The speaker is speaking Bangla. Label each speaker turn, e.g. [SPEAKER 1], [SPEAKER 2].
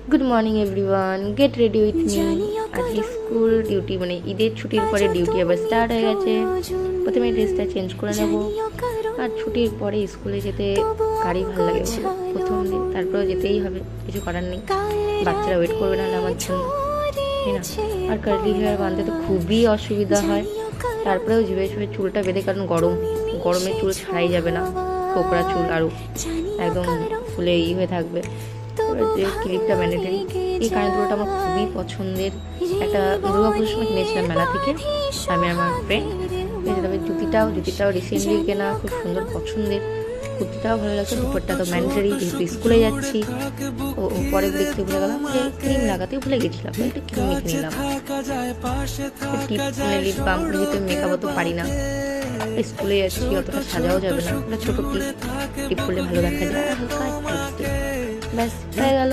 [SPEAKER 1] Good morning everyone, get ready with me. আজকে স্কুল ডিউটি মানে ঈদের ছুটির পরে ডিউটি আবার স্টার্ট হয়ে গেছে। প্রথমে ড্রেসটা চেঞ্জ করে নেব, আর ছুটির পরে স্কুলে যেতে গাড়ি ভালো লাগে বলো, প্রথম দিন, তারপরেও যেতেই হবে, কিছু করার নেই। বাচ্চারা ওয়েট করবে না আমার জন্য, তাই না? আর কার্লি হেয়ার বাঁধতে তো খুবই অসুবিধা হয়, তারপরেও জিভে জিভে চুলটা বেঁধে, কারণ গরমে চুল ছাড়াই যাবে না, কোকড়া চুল আরও একদম ফুলে হয়ে থাকবে। যে ক্লিপটা ম্যান্ডেটারি, এই কানের আমার খুবই পছন্দের। একটা দুর্গাপুজোর সময় কিনেছিলাম মেলা থেকে আমি আমার ফ্রেন্ড। তবে জুতিটাও রিসেন্টলি কেনা, খুব সুন্দর পছন্দের। কুর্তিটাও ভালো লাগছে, দুপুরটা তো ম্যান্ডেটারি, যেহেতু স্কুলে যাচ্ছি। ও পরে দেখতে ভুলে গেলাম যে ক্রিম লাগাতে ভুলে গেছিলাম, একটু ক্রিম মেখে নিলাম। লিপ বাম, যেহেতু মেকআপও তো পারি না, স্কুলে যাচ্ছি, অতটা সাজাও যাবে না, ছোটো টিপ করলে ভালো দেখা যায়, আর হালকা ব্যাস হয়ে গেল।